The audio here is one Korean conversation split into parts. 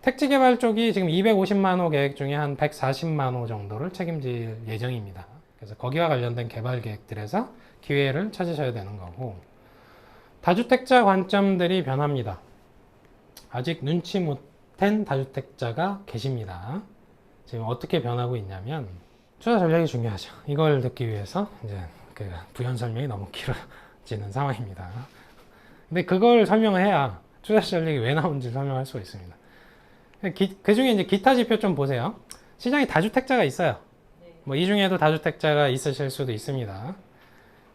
택지 개발 쪽이 지금 250만 호 계획 중에 한 140만 호 정도를 책임질 예정입니다. 그래서 거기와 관련된 개발 계획들에서 기회를 찾으셔야 되는 거고, 다주택자 관점들이 변합니다. 아직 눈치 못챈 다주택자가 계십니다. 지금 어떻게 변하고 있냐면, 투자 전략이 중요하죠. 이걸 듣기 위해서 이제 그 부연 설명이 너무 길어지는 상황입니다. 근데 그걸 설명을 해야 투자 전략이 왜 나온지 설명할 수가 있습니다. 그 중에 이제 기타 지표 좀 보세요. 시장에 다주택자가 있어요. 뭐 이 중에도 다주택자가 있으실 수도 있습니다.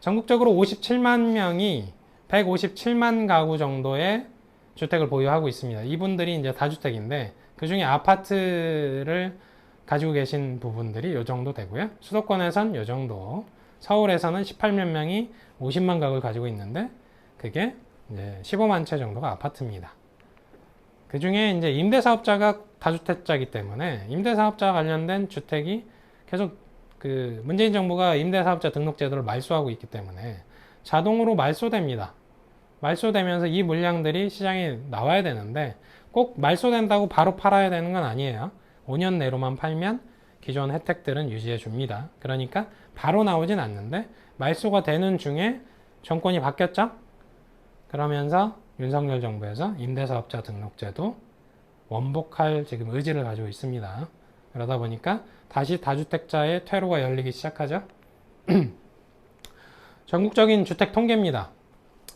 전국적으로 57만 명이 157만 가구 정도의 주택을 보유하고 있습니다. 이분들이 이제 다주택인데 그 중에 아파트를 가지고 계신 부분들이 요 정도 되고요. 수도권에선 요 정도, 서울에서는 18만 명이 50만 가구를 가지고 있는데 그게 이제 15만 채 정도가 아파트입니다. 그 중에 이제 임대사업자가 다주택자이기 때문에 임대사업자 관련된 주택이 계속 그 문재인 정부가 임대사업자 등록제도를 말소하고 있기 때문에 자동으로 말소됩니다. 말소되면서 이 물량들이 시장에 나와야 되는데 꼭 말소된다고 바로 팔아야 되는 건 아니에요. 5년 내로만 팔면 기존 혜택들은 유지해 줍니다. 그러니까 바로 나오진 않는데 말소가 되는 중에 정권이 바뀌었죠? 그러면서 윤석열 정부에서 임대사업자 등록제도 원복할 지금 의지를 가지고 있습니다. 그러다 보니까 다시 다주택자의 퇴로가 열리기 시작하죠. 전국적인 주택 통계입니다.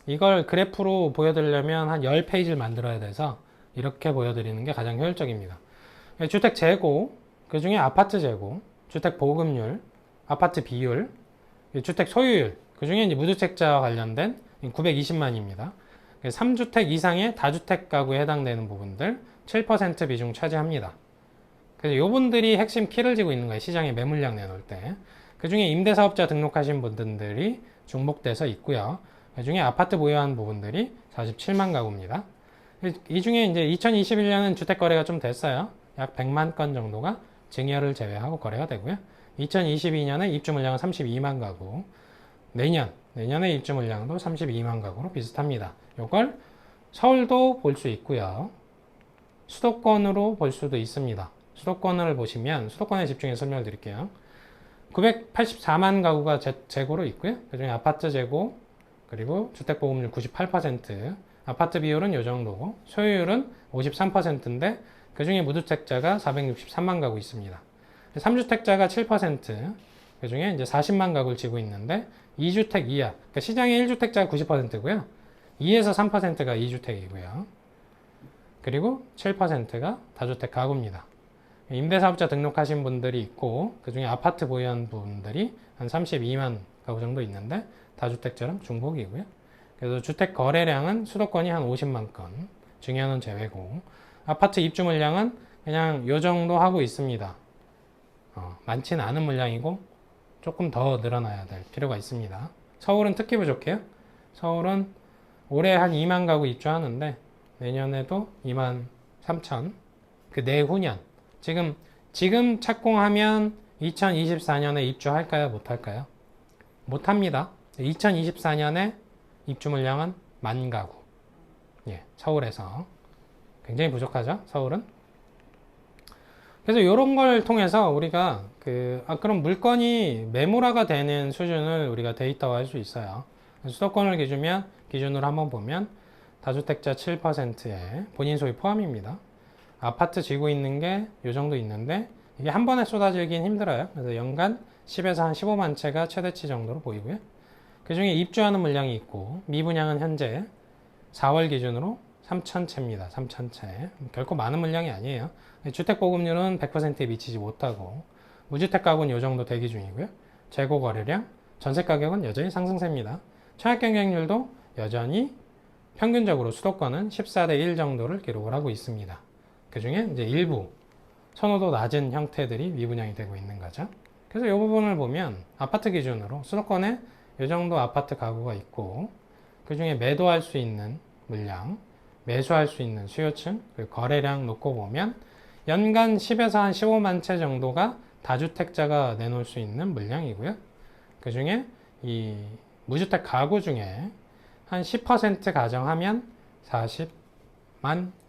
이걸 그래프로 보여드리려면 한 10페이지를 만들어야 돼서 이렇게 보여드리는 게 가장 효율적입니다. 주택 재고, 그 중에 아파트 재고, 주택 보급률, 아파트 비율, 주택 소유율, 그 중에 이제 무주택자와 관련된 920만입니다. 3주택 이상의 다주택 가구에 해당되는 부분들 7% 비중 차지합니다. 그래서 이분들이 핵심 키를 쥐고 있는 거예요. 시장에 매물량 내놓을 때. 그 중에 임대사업자 등록하신 분들이 중복돼서 있고요. 그 중에 아파트 보유한 부분들이 47만 가구입니다. 이 중에 이제 2021년은 주택 거래가 좀 됐어요. 약 100만 건 정도가 증여를 제외하고 거래가 되고요. 2022년에 입주 물량은 32만 가구. 내년에 입주 물량도 32만 가구로 비슷합니다. 이걸 서울도 볼 수 있고요. 수도권으로 볼 수도 있습니다. 수도권을 보시면 수도권에 집중해서 설명을 드릴게요. 984만 가구가 재고로 있고요. 그중에 아파트 재고 그리고 주택보급률 98%, 아파트 비율은 이 정도고 소유율은 53%인데 그중에 무주택자가 463만 가구 있습니다. 3주택자가 7%, 그중에 이제 40만 가구를 지고 있는데 2주택 이하, 그러니까 시장의 1주택자가 90%고요. 2에서 3%가 2주택이고요. 그리고 7%가 다주택 가구입니다. 임대사업자 등록하신 분들이 있고 그 중에 아파트 보유한 분들이 한 32만 가구 정도 있는데 다주택자랑 중복이고요. 그래서 주택 거래량은 수도권이 한 50만 건, 증여는 제외고 아파트 입주 물량은 그냥 요 정도 하고 있습니다. 많지는 않은 물량이고 조금 더 늘어나야 될 필요가 있습니다. 서울은 특히 부족해요. 서울은 올해 한 2만 가구 입주하는데 내년에도 2만 3천, 그 내후년 지금 착공하면 2024년에 입주할까요? 못할까요? 못합니다. 2024년에 입주 물량은 1만 가구. 예, 서울에서 굉장히 부족하죠. 서울은. 그래서 이런 걸 통해서 우리가 그럼 물건이 매물화가 되는 수준을 우리가 데이터화할 수 있어요. 수도권을 기준으로 한번 보면 다주택자 7%에 본인 소유 포함입니다. 아파트 지고 있는 게 이 정도 있는데 이게 한 번에 쏟아지긴 힘들어요. 그래서 연간 10에서 한 15만 채가 최대치 정도로 보이고요. 그 중에 입주하는 물량이 있고 미분양은 현재 4월 기준으로 3,000채입니다. 3,000채. 결코 많은 물량이 아니에요. 주택 보급률은 100%에 미치지 못하고 무주택 가구는 이 정도 대기 중이고요. 재고 거래량, 전세 가격은 여전히 상승세입니다. 청약 경쟁률도 여전히 평균적으로 수도권은 14대 1 정도를 기록을 하고 있습니다. 그 중에 이제 일부 선호도 낮은 형태들이 미분양이 되고 있는 거죠. 그래서 이 부분을 보면 아파트 기준으로 수도권에 이 정도 아파트 가구가 있고 그 중에 매도할 수 있는 물량, 매수할 수 있는 수요층, 그리고 거래량 놓고 보면 연간 10에서 한 15만 채 정도가 다주택자가 내놓을 수 있는 물량이고요. 그 중에 이 무주택 가구 중에 한 10% 가정하면 40만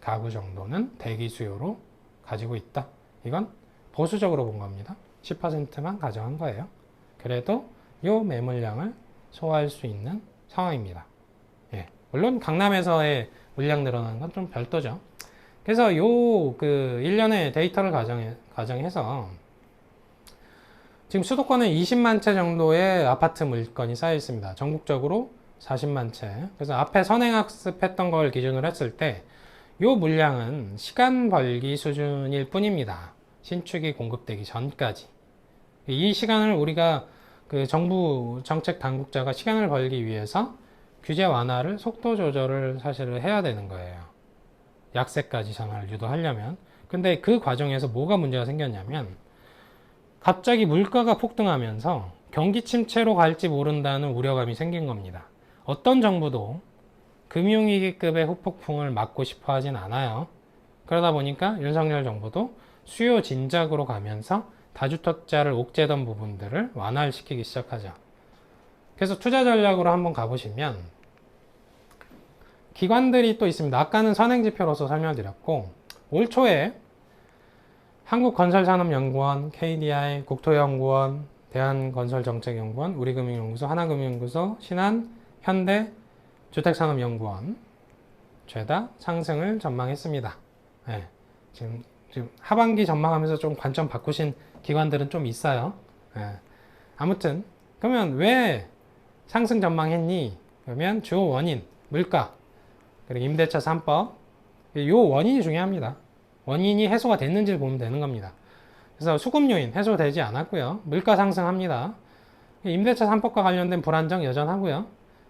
가구 정도는 대기 수요로 가지고 있다. 이건 보수적으로 본 겁니다. 10%만 가정한 거예요. 그래도 이 매물량을 소화할 수 있는 상황입니다. 예, 물론 강남에서의 물량 늘어나는 건 좀 별도죠. 그래서 그 1년의 데이터를 가정해서 지금 수도권에 20만 채 정도의 아파트 물건이 쌓여 있습니다. 전국적으로 40만 채. 그래서 앞에 선행학습했던 걸 기준으로 했을 때 이 물량은 시간 벌기 수준일 뿐입니다. 신축이 공급되기 전까지. 이 시간을 우리가 그 정부 정책 당국자가 시간을 벌기 위해서 규제 완화를 속도 조절을 사실은 해야 되는 거예요. 약세까지 전환을 유도하려면. 근데 그 과정에서 뭐가 문제가 생겼냐면 갑자기 물가가 폭등하면서 경기 침체로 갈지 모른다는 우려감이 생긴 겁니다. 어떤 정부도 금융위기급의 후폭풍을 막고 싶어 하진 않아요. 그러다 보니까 윤석열 정부도 수요 진작으로 가면서 다주택자를 옥죄던 부분들을 완화시키기 시작하죠. 그래서 투자 전략으로 한번 가보시면 기관들이 또 있습니다. 아까는 선행지표로서 설명드렸고 올 초에 한국건설산업연구원, KDI, 국토연구원, 대한건설정책연구원, 우리금융연구소, 하나금융연구소, 신한, 현대, 주택산업연구원 죄다 상승을 전망했습니다. 네, 지금 하반기 전망하면서 좀 관점 바꾸신 기관들은 좀 있어요. 네. 아무튼 그러면 왜 상승 전망했니? 그러면 주 원인, 물가, 그리고 임대차 3법 이 원인이 중요합니다. 원인이 해소가 됐는지를 보면 되는 겁니다. 그래서 수급 요인 해소되지 않았고요. 물가 상승합니다. 임대차 3법과 관련된 불안정 여전하고요.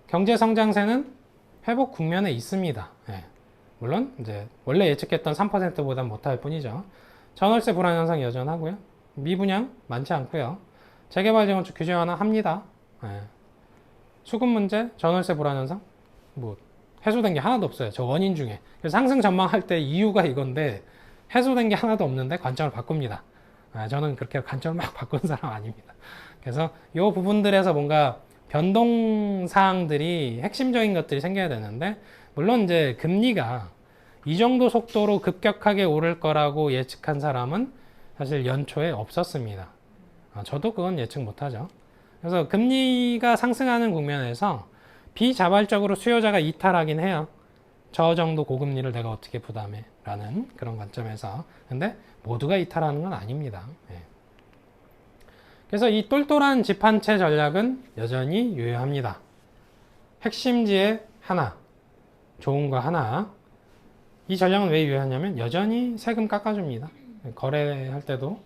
경제 성장세는 회복 국면에 있습니다. 예. 물론 이제 원래 예측했던 3%보다 못할 뿐이죠. 전월세 불안 현상 여전하고요. 미분양 많지 않고요. 재개발 재건축 규제 완화 합니다. 예. 수급 문제, 전월세 불안 현상 뭐 해소된 게 하나도 없어요. 저 원인 중에. 그래서 상승 전망할 때 이유가 이건데 해소된 게 하나도 없는데 관점을 바꿉니다. 저는 그렇게 관점을 막 바꾸는 사람 아닙니다. 그래서 이 부분들에서 뭔가 변동사항들이 핵심적인 것들이 생겨야 되는데 물론 이제 금리가 이 정도 속도로 급격하게 오를 거라고 예측한 사람은 사실 연초에 없었습니다. 저도 그건 예측 못하죠. 그래서 금리가 상승하는 국면에서 비자발적으로 수요자가 이탈하긴 해요. 저 정도 고금리를 내가 어떻게 부담해? 라는 그런 관점에서. 근데 모두가 이탈하는 건 아닙니다. 예. 그래서 이 똘똘한 집 한 채 전략은 여전히 유효합니다. 핵심지에 하나, 좋은 거 하나. 이 전략은 왜 유효하냐면 여전히 세금 깎아줍니다. 거래할 때도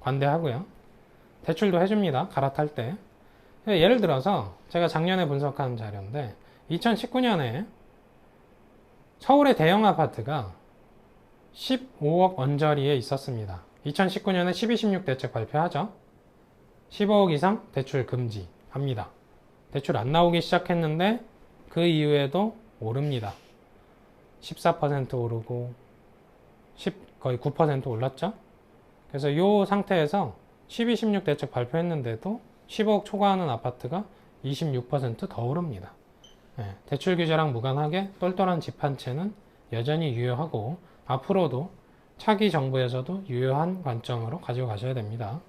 관대하고요. 대출도 해줍니다. 갈아탈 때. 예를 들어서 제가 작년에 분석한 자료인데 2019년에 서울의 대형 아파트가 15억 언저리에 있었습니다. 2019년에 12, 16 대책 발표하죠. 15억 이상 대출 금지합니다. 대출 안 나오기 시작했는데 그 이후에도 오릅니다. 14% 오르고 거의 9% 올랐죠. 그래서 이 상태에서 12, 16 대책 발표했는데도 15억 초과하는 아파트가 26%더 오릅니다. 네, 대출 규제랑 무관하게 똘똘한 집 한 채는 여전히 유효하고 앞으로도 차기 정부에서도 유효한 관점으로 가지고 가셔야 됩니다.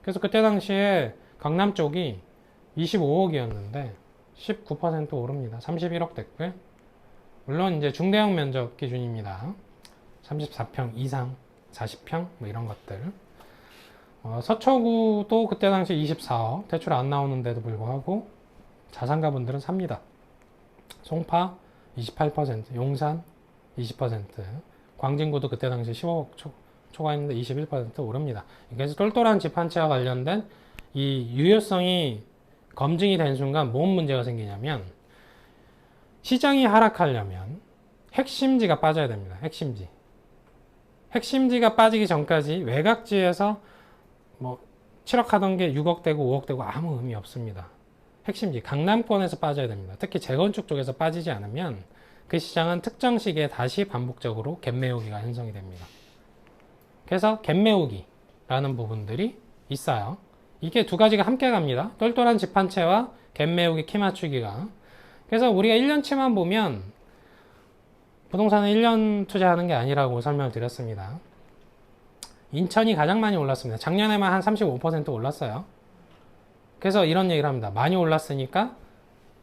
그래서 그때 당시에 강남 쪽이 25억이었는데 19% 오릅니다. 31억 됐고요. 물론 이제 중대형 면적 기준입니다. 34평 이상, 40평 뭐 이런 것들. 서초구도 그때 당시 24억, 대출 안 나오는데도 불구하고 자산가분들은 삽니다. 송파 28%, 용산 20%, 광진구도 그때 당시 15억 초과했는데 21% 오릅니다. 그래서 똘똘한 집 한 채와 관련된 이 유효성이 검증이 된 순간 뭔 문제가 생기냐면 시장이 하락하려면 핵심지가 빠져야 됩니다. 핵심지가 빠지기 전까지 외곽지에서 뭐 7억 하던 게 6억 되고 5억 되고 아무 의미 없습니다. 핵심지 강남권에서 빠져야 됩니다. 특히 재건축 쪽에서 빠지지 않으면 그 시장은 특정 시기에 다시 반복적으로 갭매우기가 형성이 됩니다. 그래서 갭매우기라는 부분들이 있어요. 이게 두 가지가 함께 갑니다. 똘똘한 집 한 채와 갭매우기 키 맞추기가. 그래서 우리가 1년치만 보면 부동산은 1년 투자하는 게 아니라고 설명을 드렸습니다. 인천이 가장 많이 올랐습니다. 작년에만 한 35% 올랐어요. 그래서 이런 얘기를 합니다. 많이 올랐으니까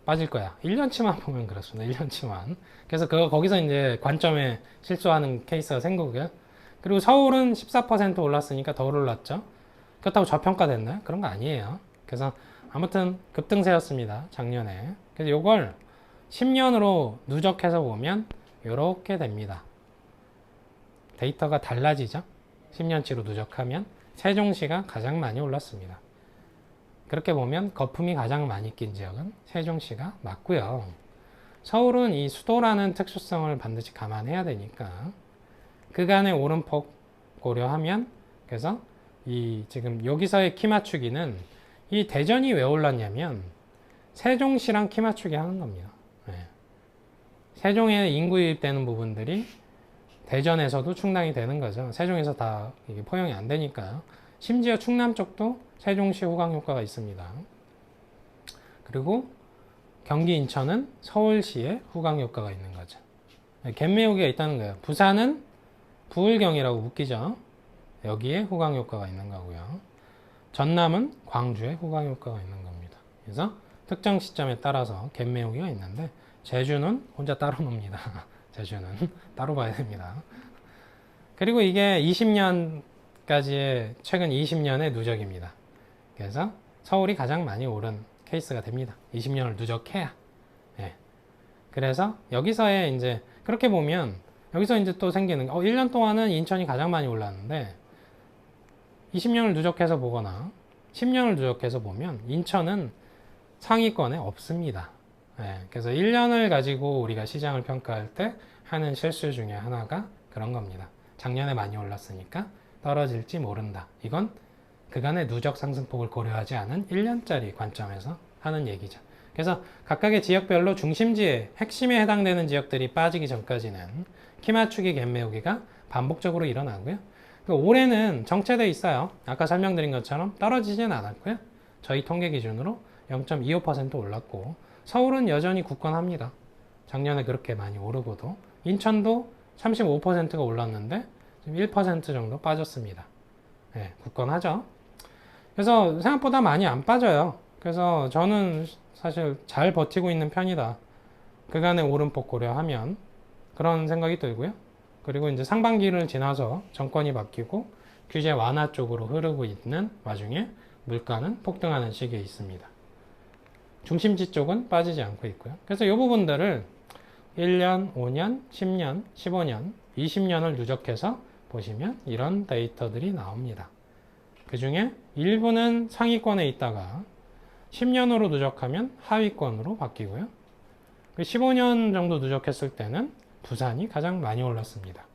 빠질 거야. 1년치만 보면 그렇습니다. 1년치만. 그래서 거기서 이제 관점에 실수하는 케이스가 생기고요. 그리고 서울은 14% 올랐으니까 더 올랐죠. 그렇다고 저평가됐나요? 그런 거 아니에요. 그래서 아무튼 급등세였습니다. 작년에. 그래서 이걸 10년으로 누적해서 보면 이렇게 됩니다. 데이터가 달라지죠. 10년치로 누적하면 세종시가 가장 많이 올랐습니다. 그렇게 보면 거품이 가장 많이 낀 지역은 세종시가 맞고요. 서울은 이 수도라는 특수성을 반드시 감안해야 되니까 그간의 오름폭 고려하면, 그래서 이 지금 여기서의 키 맞추기는 이 대전이 왜 올랐냐면 세종시랑 키 맞추기 하는 겁니다. 네. 세종에 인구 유입되는 부분들이 대전에서도 충당이 되는 거죠. 세종에서 다 이게 포용이 안 되니까요. 심지어 충남 쪽도 세종시 후광 효과가 있습니다. 그리고 경기 인천은 서울시에 후광 효과가 있는 거죠. 갯매우기가 있다는 거예요. 부산은 부울경이라고 묶이죠. 여기에 후광 효과가 있는 거고요. 전남은 광주에 후광 효과가 있는 겁니다. 그래서 특정 시점에 따라서 갯매우기가 있는데 제주는 혼자 따로 놉니다. 제주는 따로 봐야 됩니다. 그리고 이게 20년까지의 최근 20년의 누적입니다. 그래서 서울이 가장 많이 오른 케이스가 됩니다. 20년을 누적해야. 예. 그래서 여기서의 이제 그렇게 보면 여기서 이제 또 생기는 1년 동안은 인천이 가장 많이 올랐는데 20년을 누적해서 보거나 10년을 누적해서 보면 인천은 상위권에 없습니다. 예. 그래서 1년을 가지고 우리가 시장을 평가할 때 하는 실수 중에 하나가 그런 겁니다. 작년에 많이 올랐으니까 떨어질지 모른다. 이건 그간의 누적 상승폭을 고려하지 않은 1년짜리 관점에서 하는 얘기죠. 그래서 각각의 지역별로 중심지에 핵심에 해당되는 지역들이 빠지기 전까지는 키 맞추기 갭매우기가 반복적으로 일어나고요. 올해는 정체되어 있어요. 아까 설명드린 것처럼 떨어지진 않았고요. 저희 통계 기준으로 0.25% 올랐고 서울은 여전히 굳건합니다. 작년에 그렇게 많이 오르고도 인천도 35%가 올랐는데 지금 1% 정도 빠졌습니다. 네, 굳건하죠. 그래서 생각보다 많이 안 빠져요. 그래서 저는 사실 잘 버티고 있는 편이다. 그간의 오름폭 고려하면 그런 생각이 들고요. 그리고 이제 상반기를 지나서 정권이 바뀌고 규제 완화 쪽으로 흐르고 있는 와중에 물가는 폭등하는 시기에 있습니다. 중심지 쪽은 빠지지 않고 있고요. 그래서 이 부분들을 1년, 5년, 10년, 15년, 20년을 누적해서 보시면 이런 데이터들이 나옵니다. 그 중에 일부는 상위권에 있다가 10년으로 누적하면 하위권으로 바뀌고요. 15년 정도 누적했을 때는 부산이 가장 많이 올랐습니다.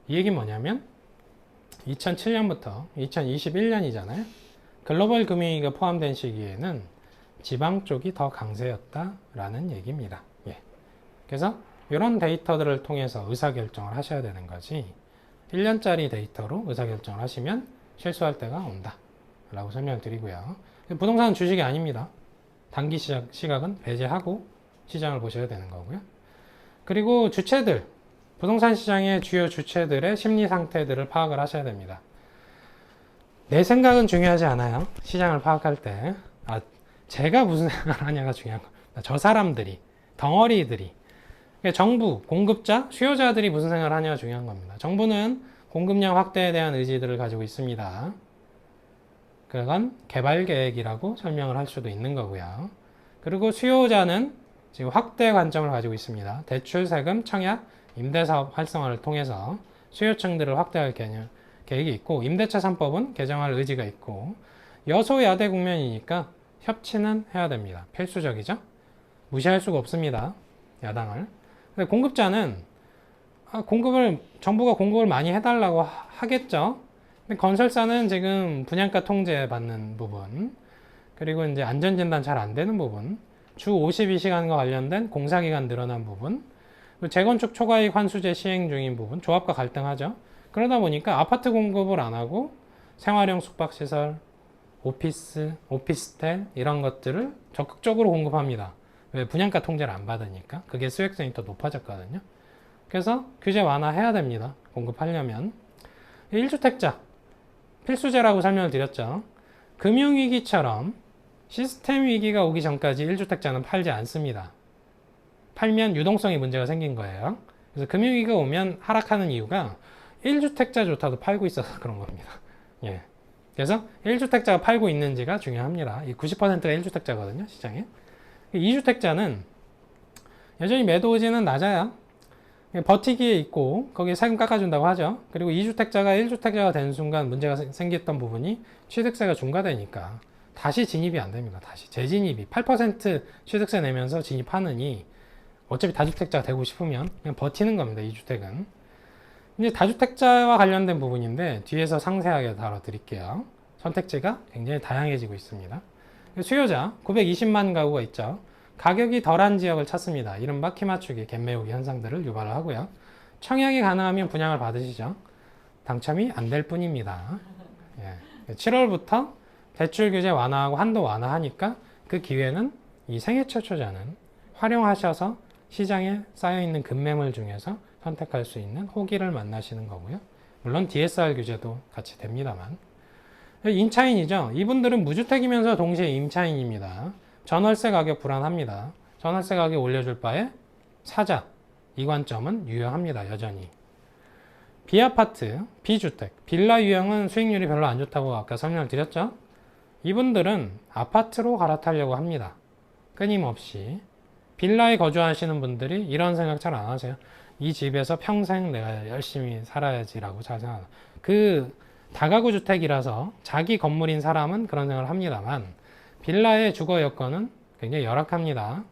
이 얘기는 뭐냐면 2007년부터 2021년이잖아요. 글로벌 금융위기가 포함된 시기에는 지방 쪽이 더 강세였다라는 얘기입니다. 예. 그래서 이런 데이터들을 통해서 의사결정을 하셔야 되는 거지 1년짜리 데이터로 의사결정을 하시면 실수할 때가 온다 라고 설명을 드리고요. 부동산은 주식이 아닙니다. 단기 시각은 배제하고 시장을 보셔야 되는 거고요. 그리고 주체들, 부동산 시장의 주요 주체들의 심리 상태들을 파악을 하셔야 됩니다. 내 생각은 중요하지 않아요. 시장을 파악할 때. 제가 무슨 생각을 하냐가 중요한 겁니다. 저 사람들이, 덩어리들이. 정부, 공급자, 수요자들이 무슨 생각을 하냐가 중요한 겁니다. 정부는 공급량 확대에 대한 의지들을 가지고 있습니다. 그건 개발 계획이라고 설명을 할 수도 있는 거고요. 그리고 수요자는 지금 확대 관점을 가지고 있습니다. 대출, 세금, 청약, 임대사업 활성화를 통해서 수요층들을 확대할 계획이 있고 임대차 3법은 개정할 의지가 있고 여소야대 국면이니까 협치는 해야 됩니다. 필수적이죠. 무시할 수가 없습니다. 야당을. 근데 공급자는 정부가 공급을 많이 해달라고 하겠죠. 근데 건설사는 지금 분양가 통제 받는 부분, 그리고 이제 안전진단 잘 안 되는 부분, 주 52시간과 관련된 공사기간 늘어난 부분, 재건축 초과이익 환수제 시행 중인 부분, 조합과 갈등하죠. 그러다 보니까 아파트 공급을 안 하고 생활형 숙박시설, 오피스텔 이런 것들을 적극적으로 공급합니다. 왜? 분양가 통제를 안 받으니까. 그게 수익성이 더 높아졌거든요. 그래서 규제 완화해야 됩니다. 공급하려면. 1주택자 필수제라고 설명을 드렸죠. 금융위기처럼 시스템 위기가 오기 전까지 1주택자는 팔지 않습니다. 팔면 유동성이 문제가 생긴 거예요. 그래서 금융위기가 오면 하락하는 이유가 1주택자조차도 팔고 있어서 그런 겁니다. 예. 그래서 1주택자가 팔고 있는지가 중요합니다. 이 90%가 1주택자거든요, 시장에. 2주택자는 여전히 매도 의지는 낮아요. 버티기에 있고 거기에 세금 깎아준다고 하죠. 그리고 2주택자가 1주택자가 된 순간 문제가 생겼던 부분이 취득세가 중과되니까 다시 진입이 안 됩니다. 다시 재진입이 8% 취득세 내면서 진입하느니 어차피 다주택자가 되고 싶으면 그냥 버티는 겁니다. 2주택은. 이제 다주택자와 관련된 부분인데 뒤에서 상세하게 다뤄드릴게요. 선택지가 굉장히 다양해지고 있습니다. 수요자 920만 가구가 있죠. 가격이 덜한 지역을 찾습니다. 이른바 키 맞추기, 갭 메우기 현상들을 유발을 하고요. 청약이 가능하면 분양을 받으시죠. 당첨이 안 될 뿐입니다. 예. 7월부터 대출 규제 완화하고 한도 완화하니까 그 기회는 이 생애 최초자는 활용하셔서 시장에 쌓여있는 급매물 중에서 선택할 수 있는 호기를 만나시는 거고요. 물론 DSR 규제도 같이 됩니다만. 임차인이죠. 이분들은 무주택이면서 동시에 임차인입니다. 전월세 가격 불안합니다. 전월세 가격 올려줄 바에 사자. 이 관점은 유효합니다. 여전히. 비아파트, 비주택, 빌라 유형은 수익률이 별로 안 좋다고 아까 설명을 드렸죠. 이분들은 아파트로 갈아타려고 합니다. 끊임없이. 빌라에 거주하시는 분들이 이런 생각 잘 안 하세요. 이 집에서 평생 내가 열심히 살아야지라고 잘 생각합니다. 그 다가구 주택이라서 자기 건물인 사람은 그런 생각을 합니다만 빌라의 주거 여건은 굉장히 열악합니다.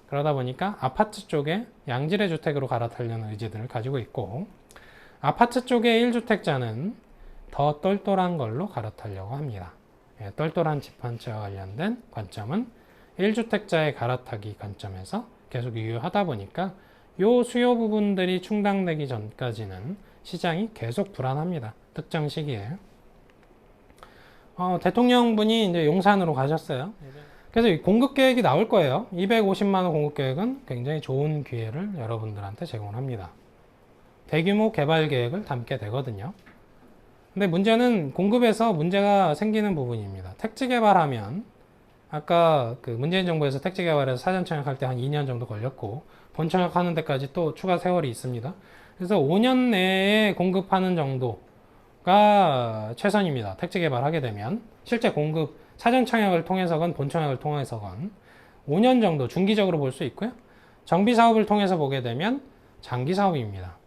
그러다 보니까 아파트 쪽에 양질의 주택으로 갈아타려는 의지들을 가지고 있고 아파트 쪽의 1주택자는 더 똘똘한 걸로 갈아타려고 합니다. 예, 똘똘한 집 한 채와 관련된 관점은 1주택자의 갈아타기 관점에서 계속 유효하다 보니까 요 수요 부분들이 충당되기 전까지는 시장이 계속 불안합니다. 특정 시기에. 대통령분이 이제 용산으로 가셨어요. 그래서 공급 계획이 나올 거예요. 250만 원 공급 계획은 굉장히 좋은 기회를 여러분들한테 제공합니다. 대규모 개발 계획을 담게 되거든요. 근데 문제는 공급에서 문제가 생기는 부분입니다. 택지 개발하면 아까 그 문재인 정부에서 택지 개발에서 사전 청약할 때 한 2년 정도 걸렸고 본 청약하는 데까지 또 추가 세월이 있습니다. 그래서 5년 내에 공급하는 정도가 최선입니다. 택지 개발하게 되면 실제 공급 사전 청약을 통해서건 본 청약을 통해서건 5년 정도 중기적으로 볼 수 있고요. 정비 사업을 통해서 보게 되면 장기 사업입니다.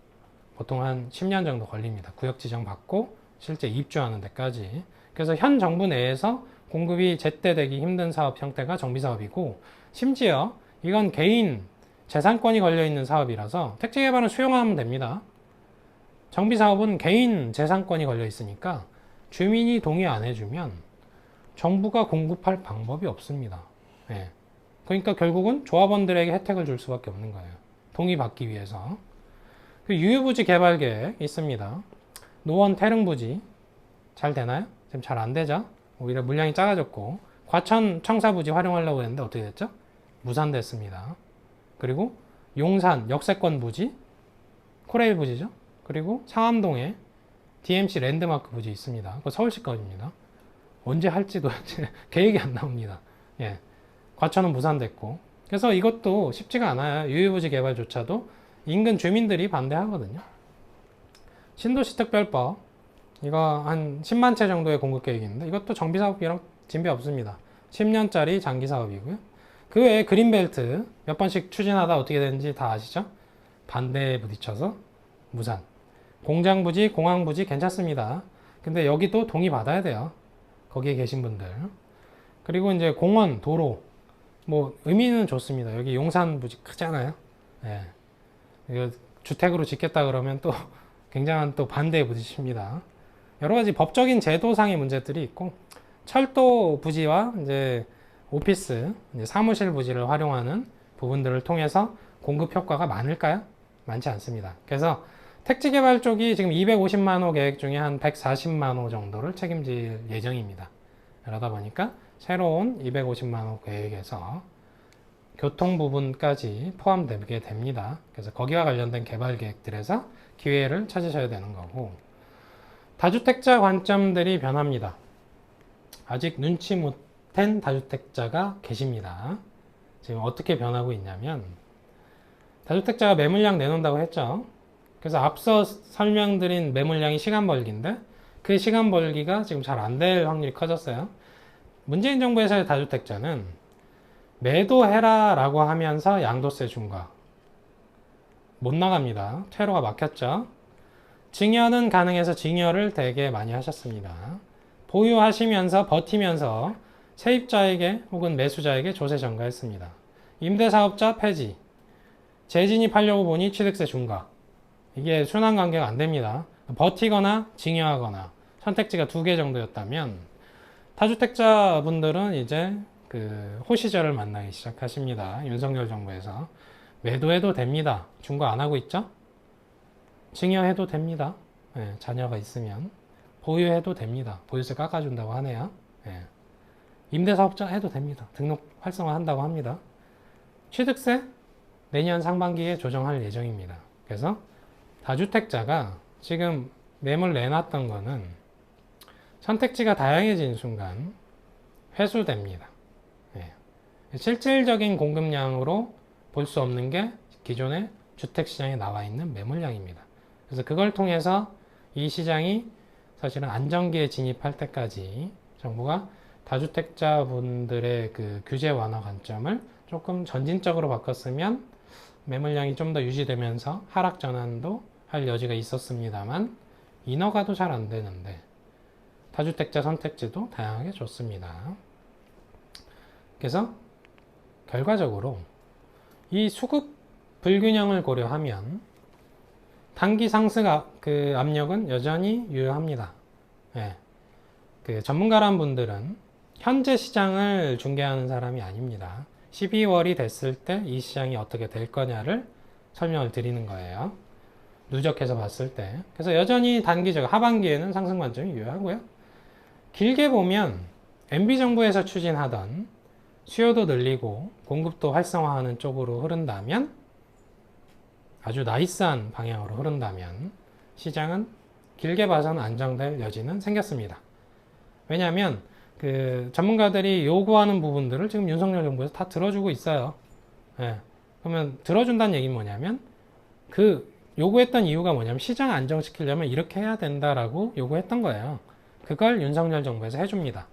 보통 한 10년 정도 걸립니다. 구역 지정 받고 실제 입주하는 데까지. 그래서 현 정부 내에서 공급이 제때 되기 힘든 사업 형태가 정비 사업이고 심지어 이건 개인 재산권이 걸려있는 사업이라서 택지 개발은 수용하면 됩니다. 정비 사업은 개인 재산권이 걸려 있으니까 주민이 동의 안 해주면 정부가 공급할 방법이 없습니다. 네. 그러니까 결국은 조합원들에게 혜택을 줄 수밖에 없는 거예요. 동의 받기 위해서. 그 유휴부지 개발 계획 있습니다. 노원 태릉부지 잘 되나요? 지금 잘 안 되죠? 오히려 물량이 작아졌고 과천 청사부지 활용하려고 했는데 어떻게 됐죠? 무산됐습니다. 그리고 용산 역세권 부지 코레일 부지죠. 그리고 상암동에 DMC 랜드마크 부지 있습니다. 그거 서울시 거입니다. 언제 할지도 계획이 안 나옵니다. 예. 과천은 무산됐고 그래서 이것도 쉽지가 않아요. 유휴부지 개발조차도 인근 주민들이 반대하거든요. 신도시 특별법 이거 한 10만 채 정도의 공급 계획인데 이것도 정비사업이랑 진배 없습니다. 10년짜리 장기 사업이고요. 그 외에 그린벨트 몇 번씩 추진하다 어떻게 되는지 다 아시죠? 반대에 부딪혀서 무산. 공장부지, 공항부지 괜찮습니다. 근데 여기도 동의 받아야 돼요. 거기에 계신 분들. 그리고 이제 공원, 도로 뭐 의미는 좋습니다. 여기 용산부지 크잖아요. 예. 이거 주택으로 짓겠다 그러면 또 굉장한 또 반대에 부딪힙니다. 여러 가지 법적인 제도상의 문제들이 있고 철도 부지와 이제 오피스, 이제 사무실 부지를 활용하는 부분들을 통해서 공급 효과가 많을까요? 많지 않습니다. 그래서 택지 개발 쪽이 지금 250만 호 계획 중에 한 140만 호 정도를 책임질 예정입니다. 그러다 보니까 새로운 250만 호 계획에서 교통 부분까지 포함되게 됩니다. 그래서 거기와 관련된 개발 계획들에서 기회를 찾으셔야 되는 거고, 다주택자 관점들이 변합니다. 아직 눈치 못챈 다주택자가 계십니다. 지금 어떻게 변하고 있냐면, 다주택자가 매물량 내놓는다고 했죠. 그래서 앞서 설명드린 매물량이 시간 벌기인데, 그 시간 벌기가 지금 잘 안 될 확률이 커졌어요. 문재인 정부에서의 다주택자는 매도해라 라고 하면서 양도세 중과 못 나갑니다. 퇴로가 막혔죠. 증여는 가능해서 증여를 되게 많이 하셨습니다. 보유하시면서 버티면서 세입자에게 혹은 매수자에게 조세 전가했습니다. 임대사업자 폐지, 재진입하려고 보니 취득세 중과. 이게 순환 관계가 안 됩니다. 버티거나 증여하거나 선택지가 2개 정도였다면 다주택자분들은 이제 그 호시절을 만나기 시작하십니다. 윤석열 정부에서 매도해도 됩니다. 중과 안 하고 있죠? 증여해도 됩니다. 네, 자녀가 있으면 보유해도 됩니다. 보유세 깎아준다고 하네요. 네. 임대사업자 해도 됩니다. 등록 활성화 한다고 합니다. 취득세 내년 상반기에 조정할 예정입니다. 그래서 다주택자가 지금 매물 내놨던 거는 선택지가 다양해진 순간 회수됩니다. 네. 실질적인 공급량으로 볼 수 없는 게 기존의 주택시장에 나와 있는 매물량입니다. 그래서 그걸 통해서 이 시장이 사실은 안정기에 진입할 때까지 정부가 다주택자분들의 그 규제 완화 관점을 조금 전진적으로 바꿨으면 매물량이 좀 더 유지되면서 하락 전환도 할 여지가 있었습니다만 인허가도 잘 안 되는데 다주택자 선택지도 다양하게 줬습니다. 그래서 결과적으로 이 수급 불균형을 고려하면 단기 상승 그 압력은 여전히 유효합니다. 네. 그 전문가란 분들은 현재 시장을 중개하는 사람이 아닙니다. 12월이 됐을 때 이 시장이 어떻게 될 거냐를 설명을 드리는 거예요. 누적해서 봤을 때. 그래서 여전히 단기적 하반기에는 상승 관점이 유효하고요. 길게 보면 MB정부에서 추진하던 수요도 늘리고 공급도 활성화하는 쪽으로 흐른다면, 아주 나이스한 방향으로 흐른다면 시장은 길게 봐서는 안정될 여지는 생겼습니다. 왜냐하면 그 전문가들이 요구하는 부분들을 지금 윤석열 정부에서 다 들어주고 있어요. 예. 그러면 들어준다는 얘기는 뭐냐면 그 요구했던 이유가 뭐냐면 시장 안정시키려면 이렇게 해야 된다라고 요구했던 거예요. 그걸 윤석열 정부에서 해줍니다.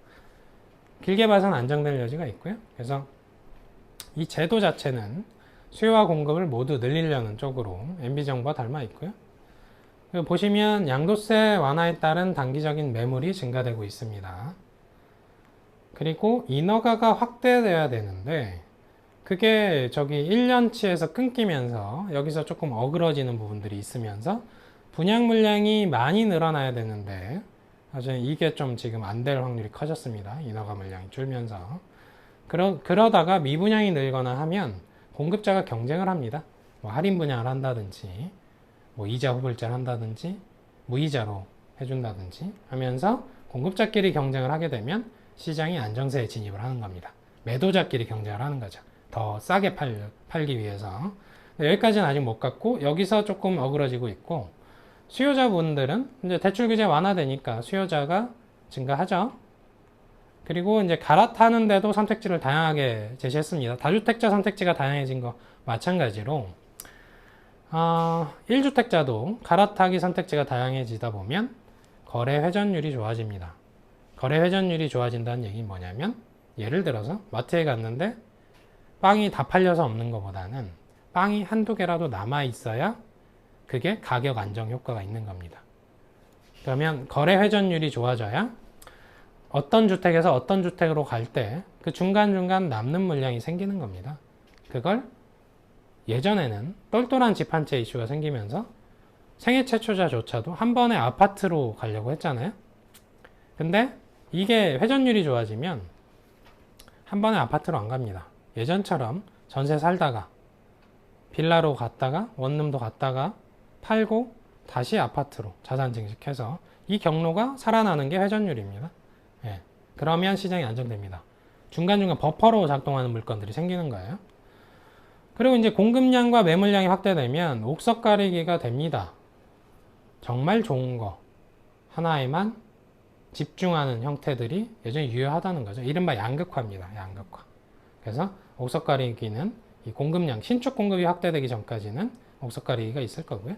길게 봐서는 안정될 여지가 있고요. 그래서 이 제도 자체는 수요와 공급을 모두 늘리려는 쪽으로 MB정부와 닮아 있고요. 그리고 보시면 양도세 완화에 따른 단기적인 매물이 증가되고 있습니다. 그리고 인허가가 확대돼야 되는데 그게 저기 1년치에서 끊기면서 여기서 조금 어그러지는 부분들이 있으면서 분양 물량이 많이 늘어나야 되는데 사실 이게 좀 지금 안 될 확률이 커졌습니다. 인허가 물량이 줄면서. 그러다가 미분양이 늘거나 하면 공급자가 경쟁을 합니다. 뭐 할인 분양을 한다든지, 뭐 이자 후불제를 한다든지, 무이자로 해준다든지 하면서 공급자끼리 경쟁을 하게 되면 시장이 안정세에 진입을 하는 겁니다. 매도자끼리 경쟁을 하는 거죠. 더 싸게 팔기 위해서. 여기까지는 아직 못 갔고 여기서 조금 어그러지고 있고, 수요자분들은 이제 대출 규제 완화되니까 수요자가 증가하죠. 그리고 이제 갈아타는데도 선택지를 다양하게 제시했습니다. 다주택자 선택지가 다양해진 거 마찬가지로 1주택자도 갈아타기 선택지가 다양해지다 보면 거래 회전율이 좋아집니다. 거래 회전율이 좋아진다는 얘기는 뭐냐면, 예를 들어서 마트에 갔는데 빵이 다 팔려서 없는 것보다는 빵이 한두 개라도 남아 있어야 그게 가격 안정 효과가 있는 겁니다. 그러면 거래 회전율이 좋아져야 어떤 주택에서 어떤 주택으로 갈 때 그 중간중간 남는 물량이 생기는 겁니다. 그걸 예전에는 똘똘한 집 한 채 이슈가 생기면서 생애 최초자조차도 한 번에 아파트로 가려고 했잖아요. 근데 이게 회전율이 좋아지면 한 번에 아파트로 안 갑니다. 예전처럼 전세 살다가 빌라로 갔다가 원룸도 갔다가 팔고 다시 아파트로 자산 증식해서 이 경로가 살아나는 게 회전율입니다. 예. 그러면 시장이 안정됩니다. 중간중간 버퍼로 작동하는 물건들이 생기는 거예요. 그리고 이제 공급량과 매물량이 확대되면 옥석 가리기가 됩니다. 정말 좋은 거 하나에만 집중하는 형태들이 여전히 유효하다는 거죠. 이른바 양극화입니다. 양극화. 그래서 옥석 가리기는 이 공급량, 신축 공급이 확대되기 전까지는 옥석 가리기가 있을 거고요.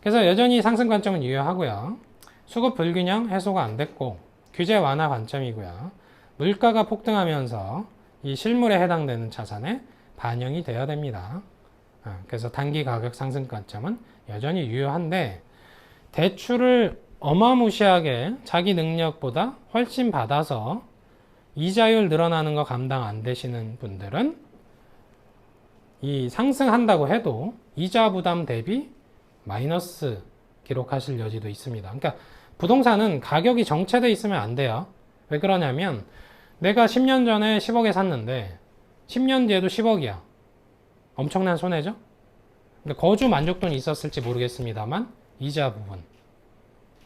그래서 여전히 상승 관점은 유효하고요. 수급 불균형 해소가 안 됐고 규제 완화 관점이고요. 물가가 폭등하면서 이 실물에 해당되는 자산에 반영이 되어야 됩니다. 그래서 단기 가격 상승 관점은 여전히 유효한데 대출을 어마무시하게 자기 능력보다 훨씬 받아서 이자율 늘어나는 거 감당 안 되시는 분들은 이 상승한다고 해도 이자 부담 대비 마이너스 기록하실 여지도 있습니다. 그러니까 부동산은 가격이 정체되어 있으면 안 돼요. 왜 그러냐면 내가 10년 전에 10억에 샀는데 10년 뒤에도 10억이야. 엄청난 손해죠? 근데 거주 만족도는 있었을지 모르겠습니다만 이자 부분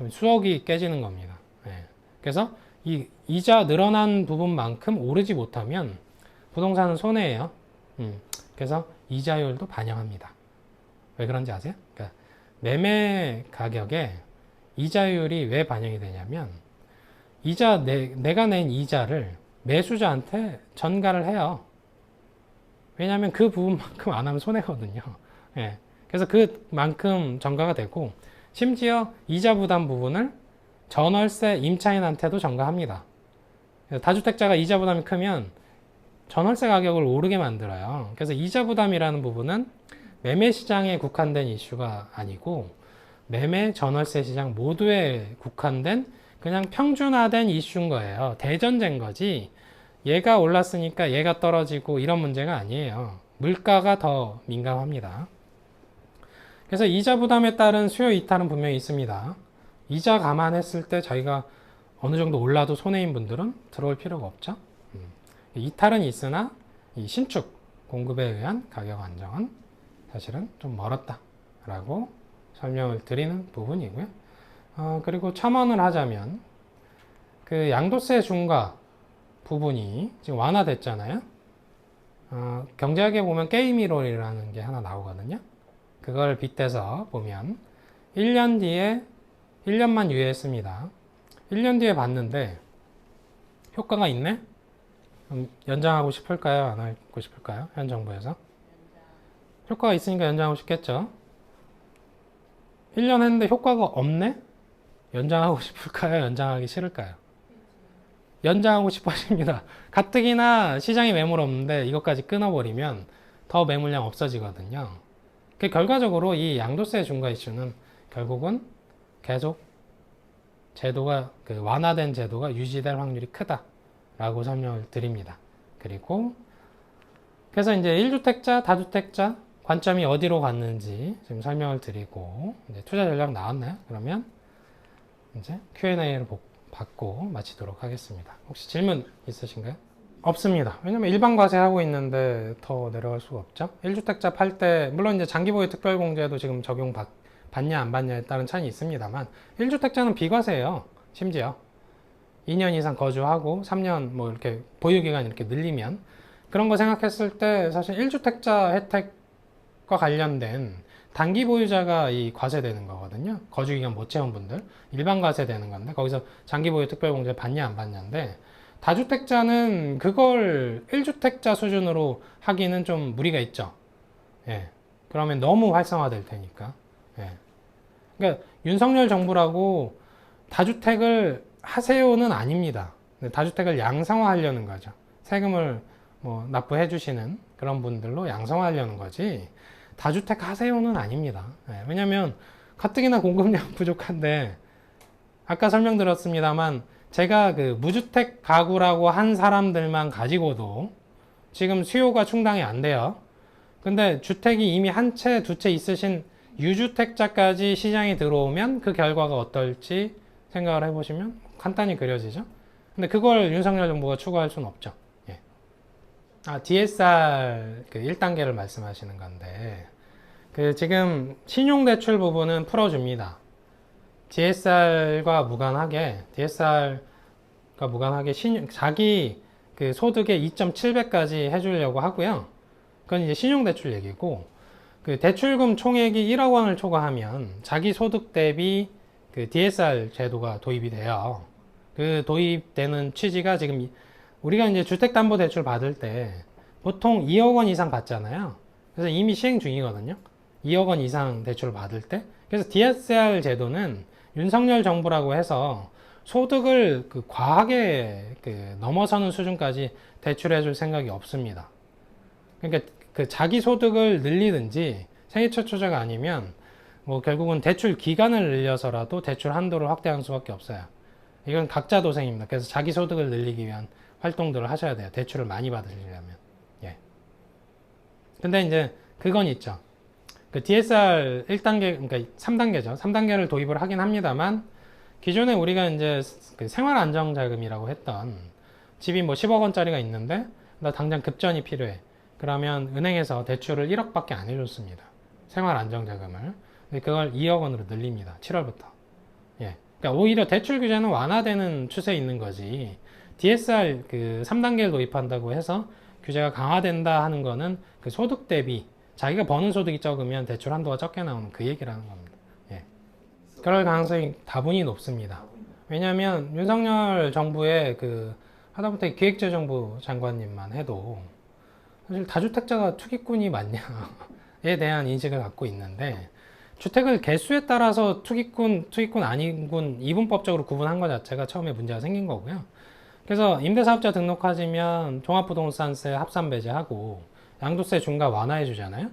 수억이 깨지는 겁니다. 네. 그래서 이 이자 늘어난 부분만큼 오르지 못하면 부동산은 손해예요. 그래서 이자율도 반영합니다. 왜 그런지 아세요? 그러니까 매매 가격에 이자율이 왜 반영이 되냐면 내가 낸 이자를 매수자한테 전가를 해요. 왜냐하면 그 부분만큼 안 하면 손해거든요. 예. 그래서 그만큼 전가가 되고 심지어 이자 부담 부분을 전월세 임차인한테도 전가합니다. 다주택자가 이자 부담이 크면 전월세 가격을 오르게 만들어요. 그래서 이자 부담이라는 부분은 매매 시장에 국한된 이슈가 아니고 매매 전월세 시장 모두에 국한된 그냥 평준화된 이슈인 거예요. 대전제인 거지 얘가 올랐으니까 얘가 떨어지고 이런 문제가 아니에요. 물가가 더 민감합니다. 그래서 이자 부담에 따른 수요 이탈은 분명히 있습니다. 이자 감안했을 때 자기가 어느 정도 올라도 손해인 분들은 들어올 필요가 없죠. 이탈은 있으나 이 신축 공급에 의한 가격 안정은 사실은 좀 멀었다라고 설명을 드리는 부분이고요. 그리고 첨언을 하자면 그 양도세 중과 부분이 지금 완화됐잖아요. 경제학에 보면 게임이론이라는 게 하나 나오거든요. 그걸 빗대서 보면 1년 뒤에 1년만 유예했습니다. 1년 뒤에 봤는데 효과가 있네? 연장하고 싶을까요? 안 하고 싶을까요? 현 정부에서? 효과가 있으니까 연장하고 싶겠죠? 1년 했는데 효과가 없네? 연장하고 싶을까요? 연장하기 싫을까요? 연장하고 싶어집니다. 가뜩이나 시장에 매물 없는데 이것까지 끊어버리면 더 매물량 없어지거든요. 결과적으로 이 양도세 중과 이슈는 결국은 계속 제도가 완화된 제도가 유지될 확률이 크다라고 설명을 드립니다. 그리고 그래서 이제 1주택자, 다주택자 관점이 어디로 갔는지 지금 설명을 드리고 이제 투자 전략 나왔나요? 그러면 이제 Q&A를 받고 마치도록 하겠습니다. 혹시 질문 있으신가요? 없습니다. 왜냐면 일반 과세 하고 있는데 더 내려갈 수가 없죠. 1주택자 팔 때 물론 이제 장기보유 특별공제도 지금 적용 받냐 안 받냐에 따른 차이는 있습니다만 1주택자는 비과세예요. 심지어 2년 이상 거주하고 3년 뭐 이렇게 보유기간 이렇게 늘리면 그런 거 생각했을 때 사실 1주택자 혜택과 관련된 단기 보유자가 이 과세되는 거거든요. 거주기간 못 채운 분들 일반 과세되는 건데 거기서 장기보유 특별공제 받냐 안 받냐인데 다주택자는 그걸 1주택자 수준으로 하기는 좀 무리가 있죠. 예. 그러면 너무 활성화될 테니까. 예. 그러니까 윤석열 정부라고 다주택을 하세요는 아닙니다. 다주택을 양성화하려는 거죠. 세금을 뭐 납부해 주시는 그런 분들로 양성화하려는 거지 다주택 하세요는 아닙니다. 예. 왜냐면 가뜩이나 공급량 부족한데 아까 설명드렸습니다만 제가 그 무주택 가구라고 한 사람들만 가지고도 지금 수요가 충당이 안 돼요. 근데 주택이 이미 한 채, 두 채 있으신 유주택자까지 시장에 들어오면 그 결과가 어떨지 생각을 해보시면 간단히 그려지죠. 근데 그걸 윤석열 정부가 추구할 수는 없죠. 예. DSR 그 1단계를 말씀하시는 건데 그 지금 신용대출 부분은 풀어줍니다. DSR과 무관하게 자기 그 소득의 2.7배까지 해주려고 하고요. 그건 이제 신용대출 얘기고, 그 대출금 총액이 1억 원을 초과하면 자기 소득 대비 그 DSR 제도가 도입이 돼요. 그 도입되는 취지가 지금 우리가 이제 주택담보대출 받을 때 보통 2억 원 이상 받잖아요. 그래서 이미 시행 중이거든요. 2억 원 이상 대출을 받을 때. 그래서 DSR 제도는 윤석열 정부라고 해서 소득을 그 과하게 그 넘어서는 수준까지 대출해 줄 생각이 없습니다. 그러니까 그 자기 소득을 늘리든지 생애 첫 투자가 아니면 뭐 결국은 대출 기간을 늘려서라도 대출 한도를 확대하는 수밖에 없어요. 이건 각자 도생입니다. 그래서 자기 소득을 늘리기 위한 활동들을 하셔야 돼요. 대출을 많이 받으시려면. 예. 근데 이제 그건 있죠. 그 DSR 1단계, 그러니까 3단계죠. 3단계를 도입을 하긴 합니다만, 기존에 우리가 이제 그 생활안정자금이라고 했던 집이 뭐 10억 원짜리가 있는데, 나 당장 급전이 필요해. 그러면 은행에서 대출을 1억밖에 안 해줬습니다. 생활안정자금을. 그걸 2억 원으로 늘립니다. 7월부터. 예. 그러니까 오히려 대출 규제는 완화되는 추세에 있는 거지. DSR 그 3단계를 도입한다고 해서 규제가 강화된다 하는 거는 그 소득 대비 자기가 버는 소득이 적으면 대출 한도가 적게 나오는 그 얘기라는 겁니다. 예. 그럴 가능성이 다분히 높습니다. 왜냐하면 윤석열 정부의 그 하다못해 기획재정부 장관님만 해도 사실 다주택자가 투기꾼이 맞냐에 대한 인식을 갖고 있는데, 주택을 개수에 따라서 투기꾼 아니군 이분법적으로 구분한 것 자체가 처음에 문제가 생긴 거고요. 그래서 임대사업자 등록하시면 종합부동산세 합산 배제하고 양도세 중과 완화해 주잖아요.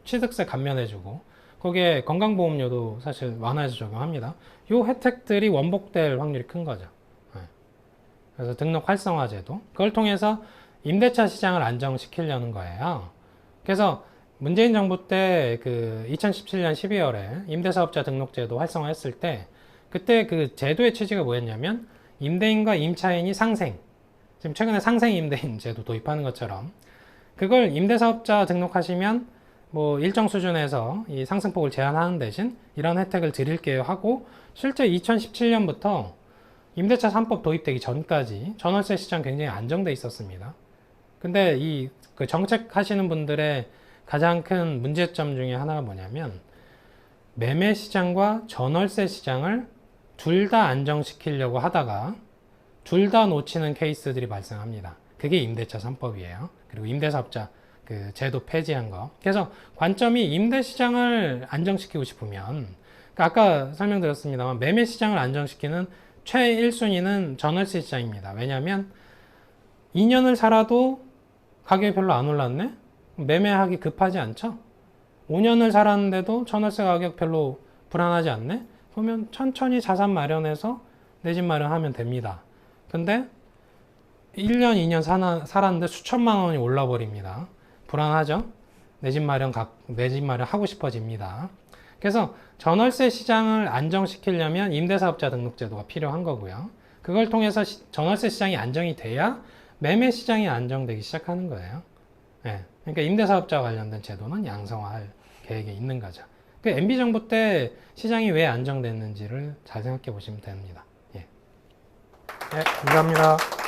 취득세 감면해 주고 거기에 건강보험료도 사실 완화해서 적용합니다. 이 혜택들이 원복될 확률이 큰 거죠. 그래서 등록 활성화 제도, 그걸 통해서 임대차 시장을 안정시키려는 거예요. 그래서 문재인 정부 때 그 2017년 12월에 임대사업자 등록제도 활성화했을 때, 그때 그 제도의 취지가 뭐였냐면 임대인과 임차인이 상생, 지금 최근에 상생 임대인 제도 도입하는 것처럼 그걸 임대사업자 등록하시면 뭐 일정 수준에서 이 상승폭을 제한하는 대신 이런 혜택을 드릴게요 하고, 실제 2017년부터 임대차 3법 도입되기 전까지 전월세 시장 굉장히 안정돼 있었습니다. 근데 이 그 정책 하시는 분들의 가장 큰 문제점 중에 하나가 뭐냐면, 매매 시장과 전월세 시장을 둘 다 안정시키려고 하다가 둘 다 놓치는 케이스들이 발생합니다. 그게 임대차 3법이에요. 그리고 임대사업자 그 제도 폐지한 거. 그래서 관점이 임대 시장을 안정시키고 싶으면, 그러니까 아까 설명드렸습니다만 매매 시장을 안정시키는 최 1순위는 전월세 시장입니다. 왜냐하면 2년을 살아도 가격이 별로 안 올랐네? 매매하기 급하지 않죠? 5년을 살았는데도 전월세 가격 별로 불안하지 않네? 그러면 천천히 자산 마련해서 내 집 마련하면 됩니다. 근데 1년, 2년 살았는데 수천만 원이 올라버립니다. 불안하죠? 내 집 마련 하고 싶어집니다. 그래서 전월세 시장을 안정시키려면 임대사업자 등록제도가 필요한 거고요. 그걸 통해서 전월세 시장이 안정이 돼야 매매 시장이 안정되기 시작하는 거예요. 네. 그러니까 임대사업자와 관련된 제도는 양성화할 계획에 있는 거죠. 그 MB 정부 때 시장이 왜 안정됐는지를 잘 생각해 보시면 됩니다. 예. 네, 감사합니다.